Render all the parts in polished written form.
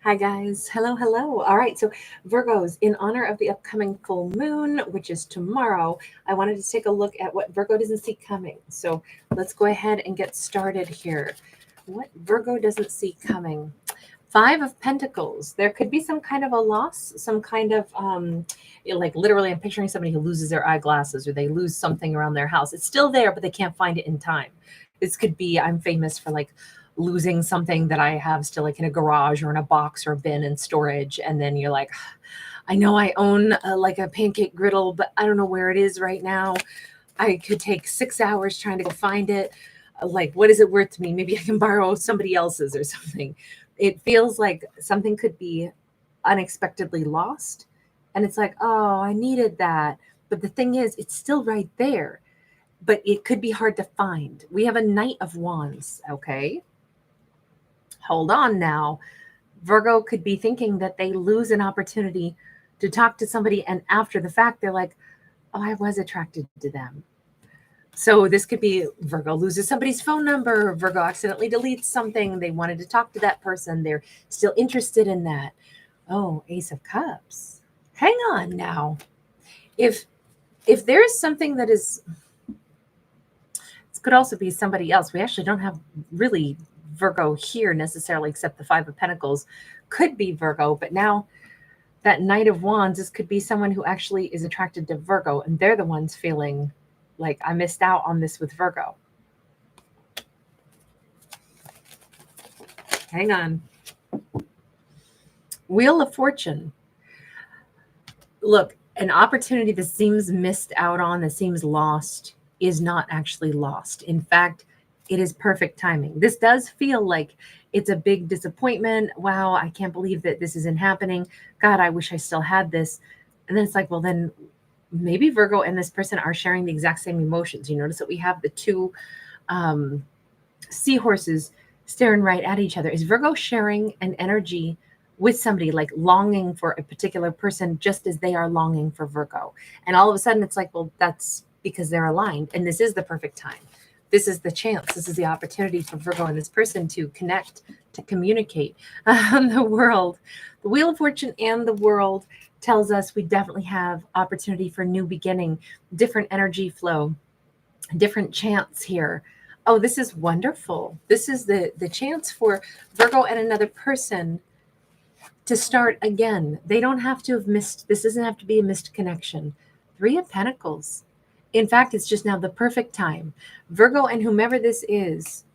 Hi guys. Hello, hello. All right. So Virgos, in honor of the upcoming full moon, which is tomorrow, I wanted to take a look at what Virgo doesn't see coming. So let's go ahead and get started here. What Virgo doesn't see coming? Five of Pentacles. There could be some kind of a loss, some kind of like literally I'm picturing somebody who loses their eyeglasses or they lose something around their house. It's still there, but they can't find it in time. This could be, I'm famous for like losing something that I have still like in a garage or in a box or a bin in storage. And then you're like, I know I own like a pancake griddle, but I don't know where it is right now. I could take 6 hours trying to go find it. Like, what is it worth to me? Maybe I can borrow somebody else's or something. It feels like something could be unexpectedly lost. And it's like, oh, I needed that. But the thing is, it's still right there, but it could be hard to find. We have a Knight of Wands, okay? Hold on now. Virgo could be thinking that they lose an opportunity to talk to somebody, and after the fact, they're like, oh, I was attracted to them. So this could be Virgo loses somebody's phone number, Virgo accidentally deletes something. They wanted to talk to that person. They're still interested in that. Oh, Ace of Cups. Hang on now. If there is something that is, this could also be somebody else. We actually don't have really Virgo here necessarily, except the Five of Pentacles could be Virgo. But now that Knight of Wands, this could be someone who actually is attracted to Virgo, and they're the ones feeling like I missed out on this with Virgo. Hang on. Wheel of Fortune. Look, an opportunity that seems missed out on, that seems lost, is not actually lost. In fact, it is perfect timing. This does feel like it's a big disappointment. Wow, I can't believe that this isn't happening. God, I wish I still had this. And then it's like, well, then maybe Virgo and this person are sharing the exact same emotions. You notice that we have the two seahorses staring right at each other. Is Virgo sharing an energy with somebody, like longing for a particular person just as they are longing for Virgo? And all of a sudden it's like, well, that's because they're aligned, and this is the perfect time. This is the chance. This is the opportunity for Virgo and this person to connect, to communicate. The world, the Wheel of Fortune and the world tells us we definitely have opportunity for new beginning, different energy flow, different chance here. Oh, this is wonderful. This is the chance for Virgo and another person to start again. They don't have to have missed, this doesn't have to be a missed connection. Three of Pentacles. In fact, it's just now the perfect time. Virgo and whomever this is,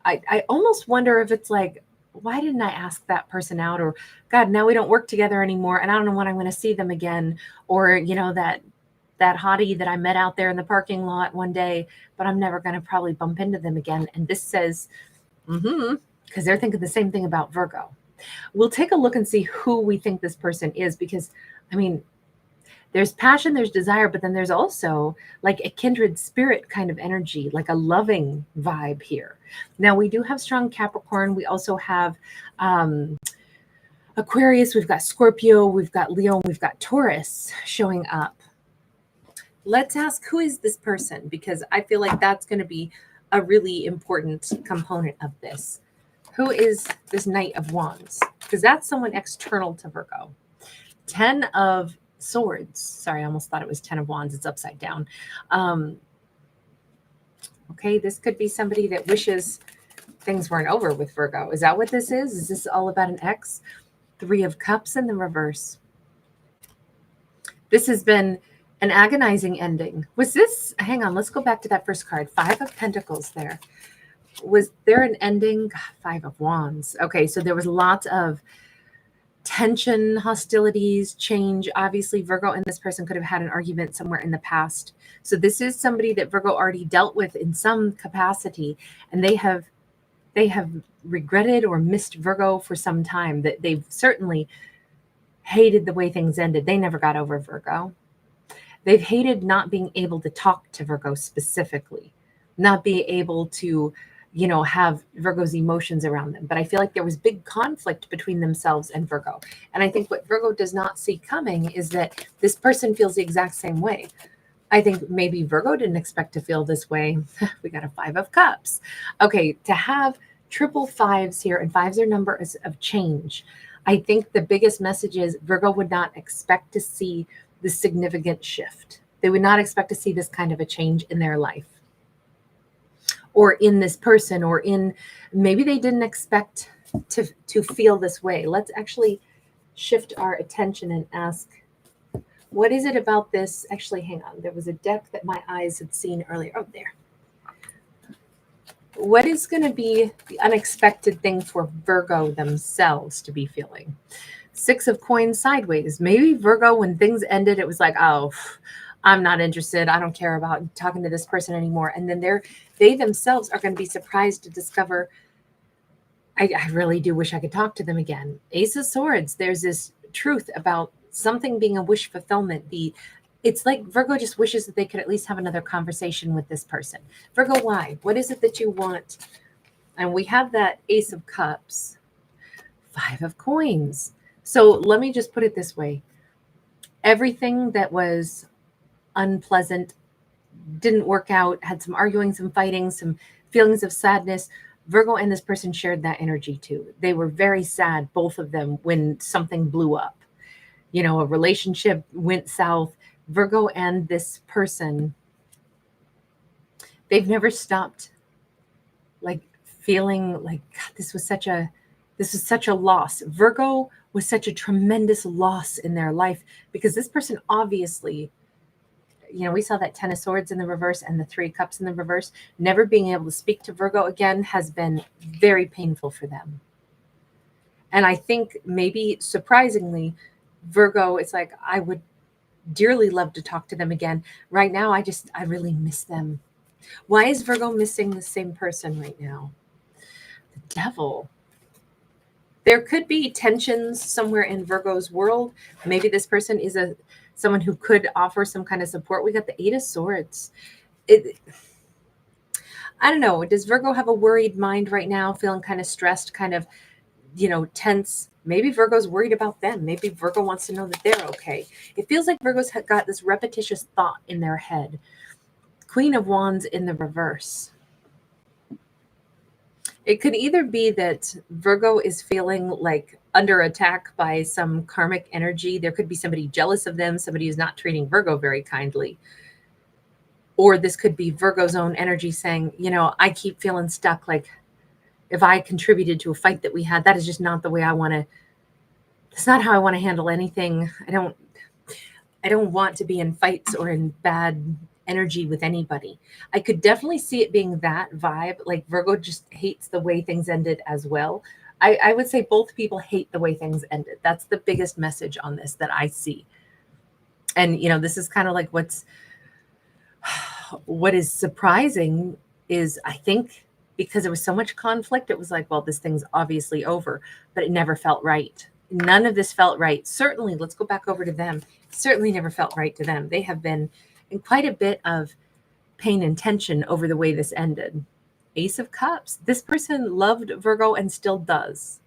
I almost wonder if it's like, why didn't I ask that person out? Or God, now we don't work together anymore, and I don't know when I'm going to see them again. Or, you know, that hottie that I met out there in the parking lot one day, but I'm never going to probably bump into them again. And this says, because they're thinking the same thing about Virgo. We'll take a look and see who we think this person is, because, I mean, there's passion, there's desire, but then there's also like a kindred spirit kind of energy, like a loving vibe here. Now, we do have strong Capricorn. We also have Aquarius. We've got Scorpio. We've got Leo. We've got Taurus showing up. Let's ask, who is this person? Because I feel like that's going to be a really important component of this. Who is this Knight of Wands? Because that's someone external to Virgo. 10 of Swords. Sorry, I almost thought it was 10 of Wands. It's upside down. Okay, this could be somebody that wishes things weren't over with Virgo. Is that what this is? Is this all about an ex? 3 of Cups in the reverse. This has been an agonizing ending. Was this, hang on, let's go back to that first card. 5 of Pentacles there. Was there an ending? 5 of Wands. Okay, so there was lots of tension, hostilities, change. Obviously, Virgo and this person could have had an argument somewhere in the past. So this is somebody that Virgo already dealt with in some capacity, and they have regretted or missed Virgo for some time. That they've certainly hated the way things ended. They never got over Virgo. They've hated not being able to talk to Virgo specifically, not being able to, you know, have Virgo's emotions around them. But I feel like there was big conflict between themselves and Virgo. And I think what Virgo does not see coming is that this person feels the exact same way. I think maybe Virgo didn't expect to feel this way. We got a 5 of Cups. Okay, to have triple fives here, and fives are numbers of change. I think the biggest message is Virgo would not expect to see this significant shift. They would not expect to see this kind of a change in their life or in this person, or in, maybe they didn't expect to feel this way. Let's actually shift our attention and ask, what is it about this? Actually, hang on. There was a deck that my eyes had seen earlier. Oh, there. What is going to be the unexpected thing for Virgo themselves to be feeling? Six of Coins sideways. Maybe Virgo, when things ended, it was like, oh, I'm not interested. I don't care about talking to this person anymore. And then they themselves are going to be surprised to discover, I really do wish I could talk to them again. Ace of Swords. There's this truth about something being a wish fulfillment. It's like Virgo just wishes that they could at least have another conversation with this person. Virgo, why? What is it that you want? And we have that Ace of Cups, Five of Coins. So let me just put it this way. Everything that was unpleasant, didn't work out, had some arguing, some fighting, some feelings of sadness, Virgo and this person shared that energy too. They were very sad, both of them, when something blew up. You know, a relationship went south. Virgo and this person, they've never stopped like feeling like, God, this was such a loss. Virgo was such a tremendous loss in their life because this person obviously, you know, we saw that Ten of Swords in the reverse and the Three of Cups in the reverse. Never being able to speak to Virgo again has been very painful for them. And I think maybe surprisingly, Virgo is like, I would dearly love to talk to them again. Right now, I really miss them. Why is Virgo missing the same person right now? The Devil. There could be tensions somewhere in Virgo's world. Maybe this person is someone who could offer some kind of support. We got the Eight of Swords. I don't know. Does Virgo have a worried mind right now, feeling kind of stressed, kind of, you know, tense? Maybe Virgo's worried about them. Maybe Virgo wants to know that they're okay. It feels like Virgo's got this repetitious thought in their head. Queen of Wands in the reverse. It could either be that Virgo is feeling like under attack by some karmic energy. There could be somebody jealous of them, somebody who's not treating Virgo very kindly. Or this could be Virgo's own energy saying, you know, I keep feeling stuck. Like if I contributed to a fight that we had, that is just not the way I want to. It's not how I want to handle anything. I don't want to be in fights or in bad energy with anybody. I could definitely see it being that vibe. Like Virgo just hates the way things ended as well. I would say both people hate the way things ended. That's the biggest message on this that I see. And, you know, this is kind of like what is surprising is I think because there was so much conflict, it was like, well, this thing's obviously over, but it never felt right. None of this felt right. Certainly, let's go back over to them. Certainly never felt right to them. They have been in quite a bit of pain and tension over the way this ended. Ace of Cups. This person loved Virgo and still does.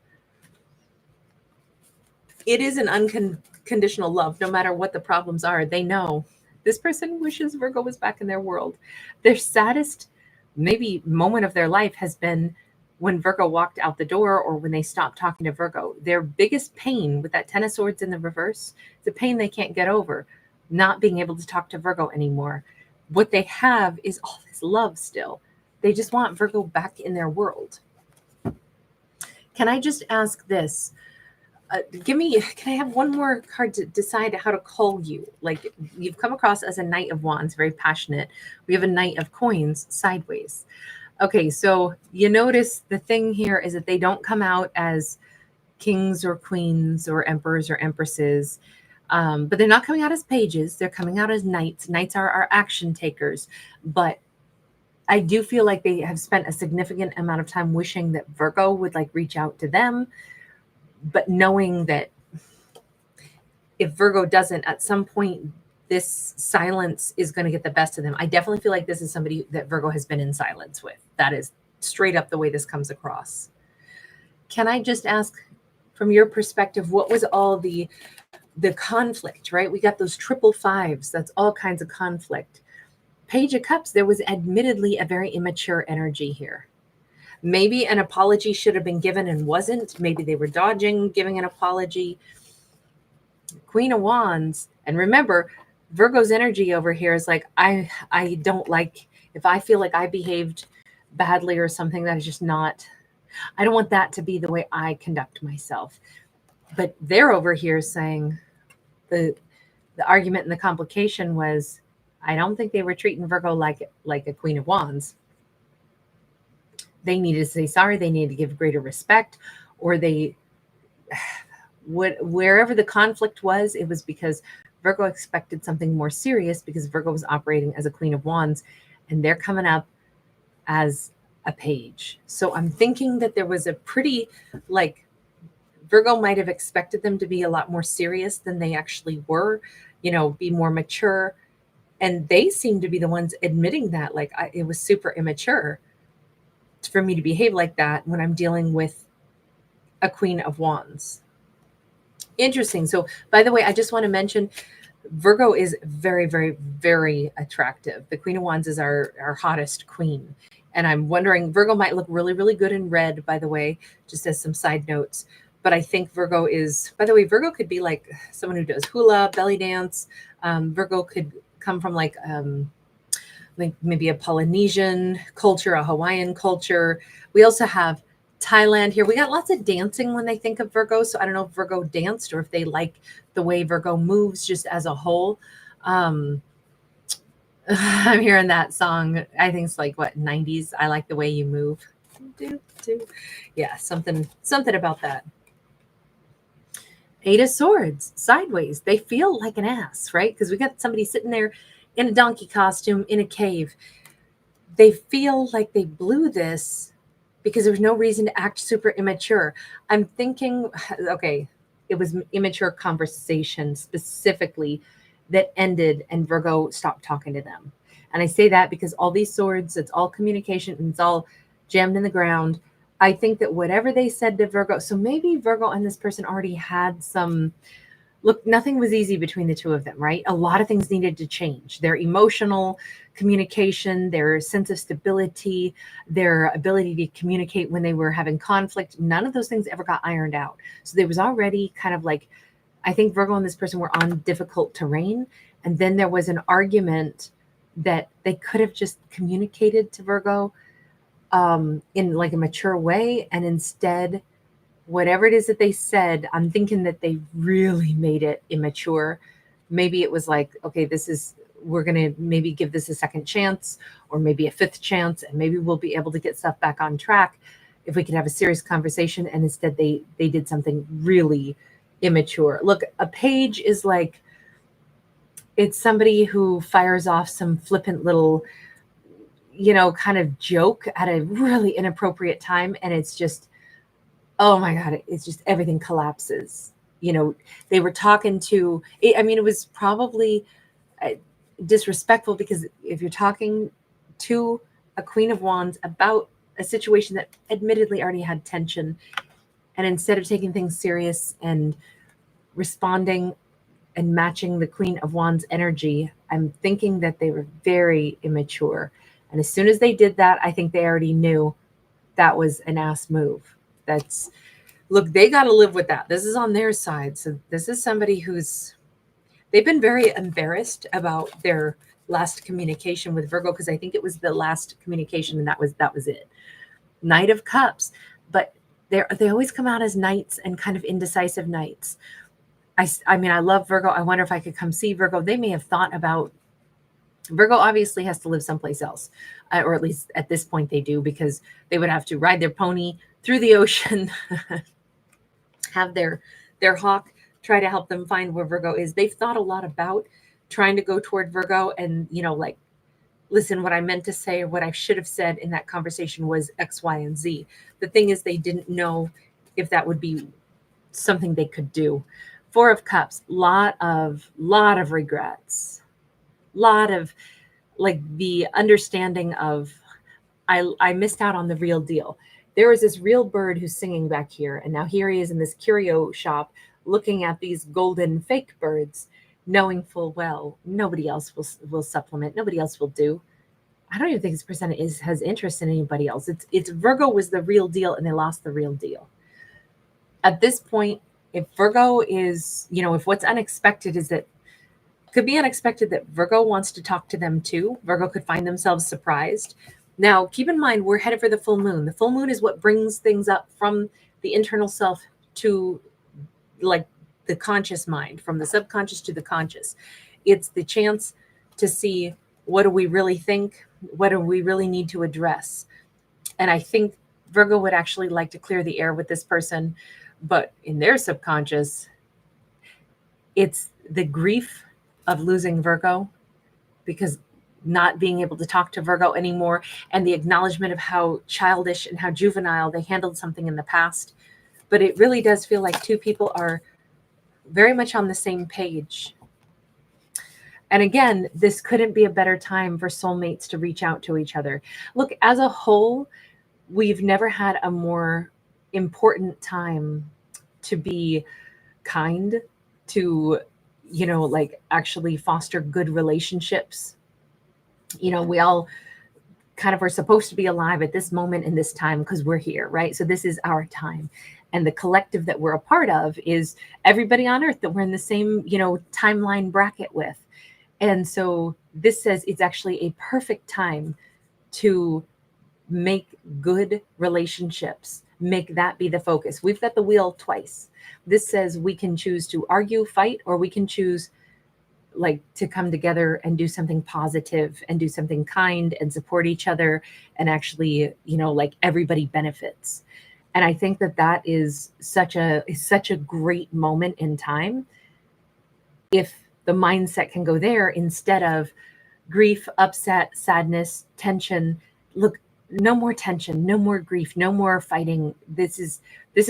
It is an unconditional love, no matter what the problems are. They know this person wishes Virgo was back in their world. Their saddest, maybe moment of their life has been when Virgo walked out the door or when they stopped talking to Virgo. Their biggest pain with that Ten of Swords in the reverse, it's a pain they can't get over, not being able to talk to Virgo anymore. What they have is all this love still. They just want Virgo back in their world. Can I just ask this? Can I have one more card to decide how to call you? Like you've come across as a Knight of Wands, very passionate. We have a Knight of Coins sideways. Okay, so you notice the thing here is that they don't come out as kings or queens or emperors or empresses, but they're not coming out as pages. They're coming out as knights. Knights are our action takers, but I do feel like they have spent a significant amount of time wishing that Virgo would like reach out to them, but knowing that if Virgo doesn't, at some point, this silence is going to get the best of them. I definitely feel like this is somebody that Virgo has been in silence with. That is straight up the way this comes across. Can I just ask, from your perspective, what was all the conflict, right? We got those triple fives. That's all kinds of conflict. Page of Cups, there was admittedly a very immature energy here. Maybe an apology should have been given and wasn't. Maybe they were dodging giving an apology. Queen of Wands. And remember, Virgo's energy over here is like, I don't like, if I feel like I behaved badly or something, that is just not, I don't want that to be the way I conduct myself. But they're over here saying the argument and the complication was, I don't think they were treating Virgo like a Queen of Wands. They needed to say sorry. They needed to give greater respect, or they would, wherever the conflict was, it was because Virgo expected something more serious because Virgo was operating as a Queen of Wands and they're coming up as a page. So I'm thinking that there was a pretty, like, Virgo might have expected them to be a lot more serious than they actually were, you know, be more mature. And they seem to be the ones admitting that, like, it was super immature for me to behave like that when I'm dealing with a Queen of Wands. Interesting. So, by the way, I just want to mention Virgo is very, very, very attractive. The Queen of Wands is our hottest queen. And I'm wondering, Virgo might look really, really good in red, by the way, just as some side notes. But I think Virgo is, by the way, Virgo could be like someone who does hula, belly dance. Virgo could come from like maybe a Polynesian culture, a Hawaiian culture. We also have Thailand here. We got lots of dancing when they think of Virgo. So I don't know if Virgo danced or if they like the way Virgo moves just as a whole. I'm hearing that song. I think it's like what, 90s. I like the way you move. Yeah, something about that. Eight of Swords, sideways. They feel like an ass, right? Because we got somebody sitting there in a donkey costume in a cave. They feel like they blew this because there was no reason to act super immature. I'm thinking, okay, it was immature conversation specifically that ended and Virgo stopped talking to them. And I say that because all these swords, it's all communication and it's all jammed in the ground. I think that whatever they said to Virgo, so maybe Virgo and this person already had some, look, nothing was easy between the two of them, right? A lot of things needed to change. Their emotional communication, their sense of stability, their ability to communicate when they were having conflict, none of those things ever got ironed out. So there was already kind of like, I think Virgo and this person were on difficult terrain. And then there was an argument that they could have just communicated to Virgo in like a mature way. And instead, whatever it is that they said, I'm thinking that they really made it immature. Maybe it was like, okay, we're going to maybe give this a second chance or maybe a fifth chance. And maybe we'll be able to get stuff back on track if we could have a serious conversation. And instead they did something really immature. Look, a page is like, it's somebody who fires off some flippant little, kind of joke at a really inappropriate time. And it's just, oh my God, it's just everything collapses. They were talking to, it was probably disrespectful because if you're talking to a Queen of Wands about a situation that admittedly already had tension, and instead of taking things serious and responding and matching the Queen of Wands energy, I'm thinking that they were very immature. And as soon as they did that, I think they already knew that was an ass move. Look, they got to live with that. This is on their side. So this is somebody they've been very embarrassed about their last communication with Virgo, because I think it was the last communication and that was it. Knight of Cups. But they always come out as knights and kind of indecisive knights. I mean, I love Virgo. I wonder if I could come see Virgo. They may have thought about, Virgo obviously has to live someplace else, or at least at this point they do, because they would have to ride their pony through the ocean, have their hawk try to help them find where Virgo is. They've thought a lot about trying to go toward Virgo and, like, listen, what I meant to say or what I should have said in that conversation was X, Y, and Z. The thing is, they didn't know if that would be something they could do. Four of Cups, lot of regrets, lot of like the understanding of I missed out on the real deal. There was this real bird who's singing back here, and now here he is in this curio shop looking at these golden fake birds, knowing full well nobody else will supplement, nobody else will do. I don't even think this person has interest in anybody else. It's Virgo was the real deal and they lost the real deal. At this point, if Virgo is, if what's unexpected is that could be unexpected that Virgo wants to talk to them too. Virgo could find themselves surprised. Now, keep in mind, we're headed for the full moon. The full moon is what brings things up from the internal self to like the conscious mind, from the subconscious to the conscious. It's the chance to see, what do we really think? What do we really need to address? And I think Virgo would actually like to clear the air with this person, but in their subconscious, it's the grief of losing Virgo, because not being able to talk to Virgo anymore, and the acknowledgement of how childish and how juvenile they handled something in the past. But it really does feel like two people are very much on the same page. And again, this couldn't be a better time for soulmates to reach out to each other. Look, as a whole, we've never had a more important time to be kind, to, like actually foster good relationships. We all kind of are supposed to be alive at this moment in this time because we're here, right? So this is our time. And the collective that we're a part of is everybody on earth that we're in the same, timeline bracket with. And so this says it's actually a perfect time to make good relationships, make that be the focus. We've got the wheel twice. This says we can choose to argue, fight, or we can choose to come together and do something positive and do something kind and support each other, and actually, everybody benefits. And I think that is such a great moment in time if the mindset can go there instead of grief, upset, sadness, tension. Look, no more tension, no more grief, no more fighting. This is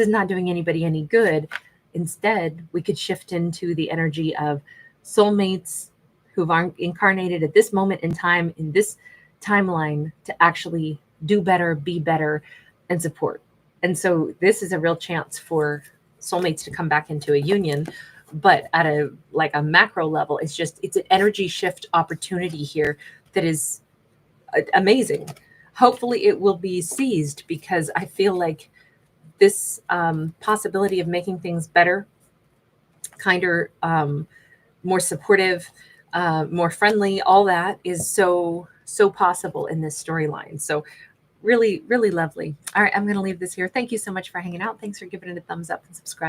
not doing anybody any good. Instead, we could shift into the energy of soulmates who've incarnated at this moment in time, in this timeline, to actually do better, be better, and support. And so this is a real chance for soulmates to come back into a union. But at a macro level, it's an energy shift opportunity here that is amazing. Hopefully it will be seized, because I feel like this possibility of making things better, kinder, more supportive, more friendly, all that is so possible in this storyline. So really, really lovely. All right, I'm going to leave this here. Thank you so much for hanging out. Thanks for giving it a thumbs up and subscribe.